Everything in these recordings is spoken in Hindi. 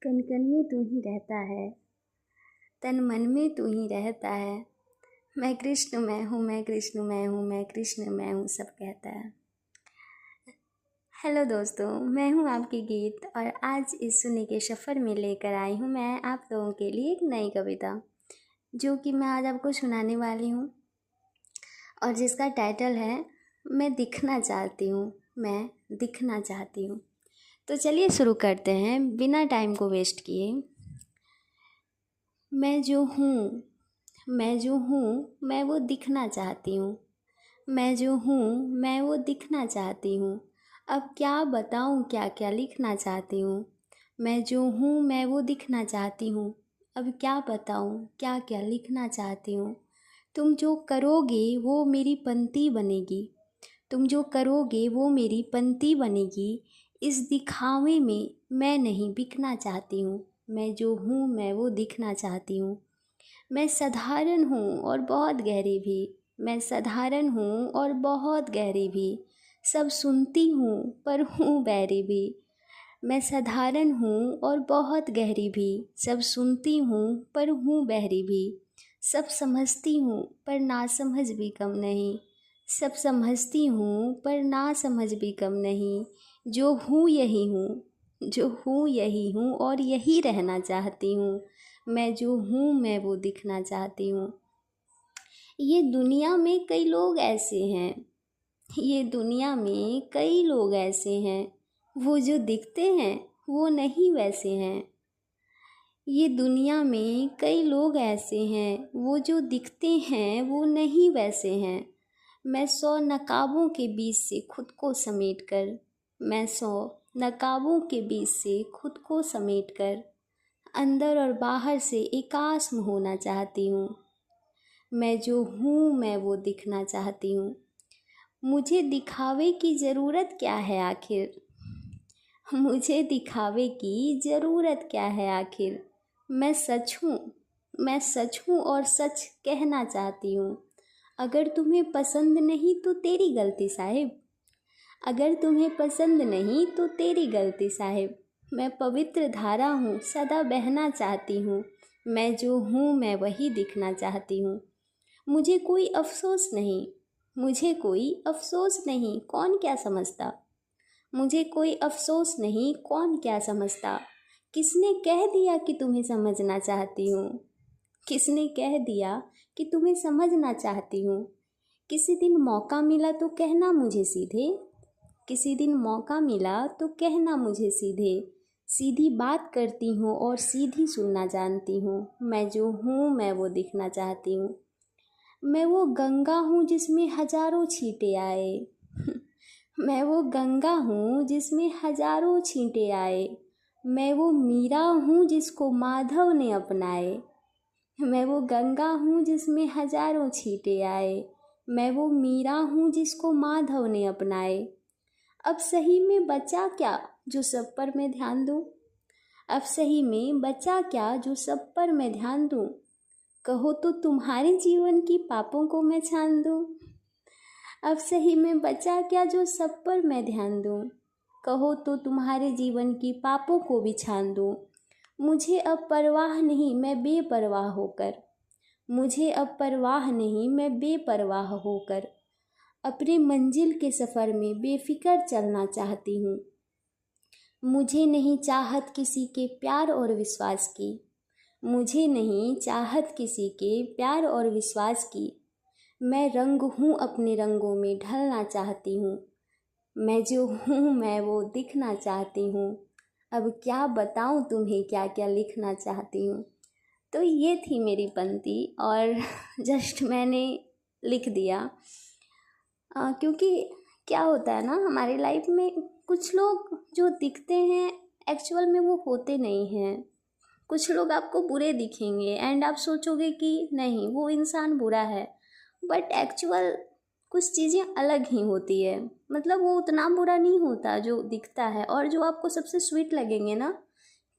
कण कण में तू ही रहता है, तन मन में तू ही रहता है। मैं कृष्ण मैं हूँ, मैं कृष्ण मैं हूँ, मैं कृष्ण मैं हूँ, सब कहता है। हेलो दोस्तों, मैं हूँ आपकी गीत और आज इस सुनने के सफ़र में लेकर आई हूँ मैं आप लोगों के लिए एक नई कविता, जो कि मैं आज आपको सुनाने वाली हूँ और जिसका टाइटल है मैं दिखना चाहती हूँ, मैं दिखना चाहती हूँ। तो चलिए शुरू करते हैं बिना टाइम को वेस्ट किए। मैं जो हूँ, मैं जो हूँ, मैं वो दिखना चाहती हूँ। मैं जो हूँ, मैं वो दिखना चाहती हूँ। अब क्या बताऊँ, क्या क्या लिखना चाहती हूँ। मैं जो हूँ, मैं वो दिखना चाहती हूँ। अब क्या बताऊँ, क्या क्या लिखना चाहती हूँ। तुम जो करोगे वो मेरी पंक्ति बनेगी। तुम जो करोगे वो मेरी पंक्ति बनेगी। इस दिखावे में मैं नहीं बिकना चाहती हूँ। मैं जो हूँ, मैं वो दिखना चाहती हूँ। मैं साधारण हूँ और बहुत गहरी भी। मैं साधारण हूँ और बहुत गहरी भी। सब सुनती हूँ पर हूँ बैरी भी। मैं साधारण हूँ और बहुत गहरी भी। सब सुनती हूँ पर हूँ बहरी भी। सब समझती हूँ पर ना समझ भी कम नहीं। सब समझती हूँ पर ना समझ भी कम नहीं। जो हूँ यही हूँ, जो हूँ यही हूँ और यही रहना चाहती हूँ। मैं जो हूँ, मैं वो दिखना चाहती हूँ। ये दुनिया में कई लोग ऐसे हैं, ये दुनिया में कई लोग ऐसे हैं, वो जो दिखते हैं वो नहीं वैसे हैं। ये दुनिया में कई लोग ऐसे हैं, वो जो दिखते हैं वो नहीं वैसे हैं। मैं 100 नकाबों के बीच से खुद को समेट कर, मैं 100 नकाबों के बीच से खुद को समेट कर अंदर और बाहर से एकास्म होना चाहती हूँ। मैं जो हूँ, मैं वो दिखना चाहती हूँ। मुझे दिखावे की ज़रूरत क्या है आखिर, मुझे दिखावे की ज़रूरत क्या है आखिर। मैं सच हूँ, मैं सच हूँ और सच कहना चाहती हूँ। अगर तुम्हें पसंद नहीं तो तेरी गलती साहिब, अगर तुम्हें पसंद नहीं तो तेरी गलती साहिब। मैं पवित्र धारा हूँ, सदा बहना चाहती हूँ। मैं जो हूँ, मैं वही दिखना चाहती हूँ। मुझे कोई अफसोस नहीं, मुझे कोई अफसोस नहीं, कौन क्या समझता। मुझे कोई अफसोस नहीं, कौन क्या समझता। किसने कह दिया कि तुम्हें समझना चाहती हूँ, किसने कह दिया कि तुम्हें समझना चाहती हूँ। किसी दिन मौका मिला तो कहना मुझे सीधे, किसी दिन मौका मिला तो कहना मुझे सीधे। सीधी बात करती हूँ और सीधी सुनना जानती हूँ। मैं जो हूँ, मैं वो दिखना चाहती हूँ। मैं वो गंगा हूँ जिसमें हजारों छींटे आए, मैं वो गंगा हूँ जिसमें हजारों छींटे आए। मैं वो मीरा हूँ जिसको माधव ने अपनाए। मैं वो गंगा हूँ जिसमें हजारों छींटे आए। मैं वो मीरा हूँ जिसको माधव ने अपनाए। अब सही में बचा क्या जो सब पर मैं ध्यान दूँ, अब सही में बचा क्या जो सब पर मैं ध्यान दूँ। कहो तो तुम्हारे जीवन की पापों को मैं छान दूँ, अब सही में बचा क्या जो सब पर मैं ध्यान दूँ। कहो तो तुम्हारे जीवन की पापों को भी छान दूँ। मुझे अब परवाह नहीं, मैं बेपरवाह होकर, मुझे अब परवाह नहीं, मैं बेपरवाह होकर अपने मंजिल के सफ़र में बेफिक्र चलना चाहती हूँ। मुझे नहीं चाहत किसी के प्यार और विश्वास की, मुझे नहीं चाहत किसी के प्यार और विश्वास की। मैं रंग हूँ, अपने रंगों में ढलना चाहती हूँ। मैं जो हूँ, मैं वो दिखना चाहती हूँ। अब क्या बताऊँ तुम्हें, क्या क्या लिखना चाहती हूँ। तो ये थी मेरी पंक्ति और जस्ट मैंने लिख दिया। क्योंकि क्या होता है ना, हमारी लाइफ में कुछ लोग जो दिखते हैं एक्चुअल में वो होते नहीं हैं। कुछ लोग आपको बुरे दिखेंगे एंड आप सोचोगे कि नहीं वो इंसान बुरा है, बट एक्चुअल कुछ चीज़ें अलग ही होती है। मतलब वो उतना बुरा नहीं होता जो दिखता है, और जो आपको सबसे स्वीट लगेंगे ना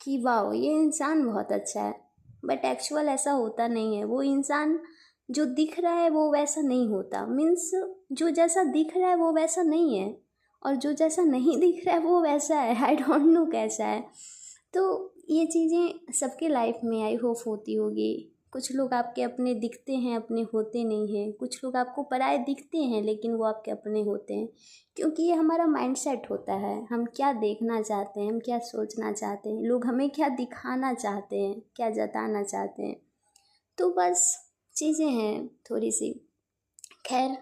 कि वाह ये इंसान बहुत अच्छा है, बट एक्चुअल ऐसा होता नहीं है। वो इंसान जो दिख रहा है वो वैसा नहीं होता, मीन्स जो जैसा दिख रहा है वो वैसा नहीं है, और जो जैसा नहीं दिख रहा है वो वैसा है। आई डोंट नो कैसा है। तो ये चीज़ें सबके लाइफ में आई होप होती होगी। कुछ लोग आपके अपने दिखते हैं, अपने होते नहीं हैं। कुछ लोग आपको पराए दिखते हैं लेकिन वो आपके अपने होते हैं, क्योंकि ये हमारा माइंडसेट होता है। हम क्या देखना चाहते हैं, हम क्या सोचना चाहते हैं, लोग हमें क्या दिखाना चाहते हैं, क्या जताना चाहते हैं। तो बस चीज़ें हैं थोड़ी सी। खैर,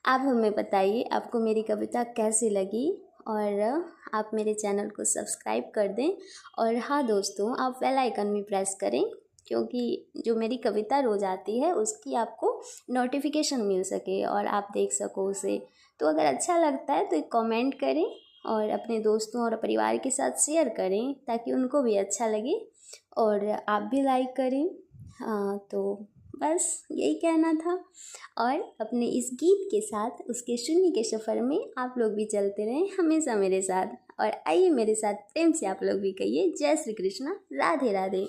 आप हमें बताइए आपको मेरी कविता कैसी लगी, और आप मेरे चैनल को सब्सक्राइब कर दें। और हाँ दोस्तों, आप बेल आइकन भी प्रेस करें, क्योंकि जो मेरी कविता रोज़ आती है उसकी आपको नोटिफिकेशन मिल सके और आप देख सको उसे। तो अगर अच्छा लगता है तो एक कमेंट करें और अपने दोस्तों और परिवार के साथ शेयर करें ताकि उनको भी अच्छा लगे, और आप भी लाइक करें। हाँ, तो बस यही कहना था। और अपने इस गीत के साथ उसके शून्य के सफ़र में आप लोग भी चलते रहें हमेशा मेरे साथ। और आइए मेरे साथ प्रेम से आप लोग भी कहिए, जय श्री कृष्णा, राधे राधे।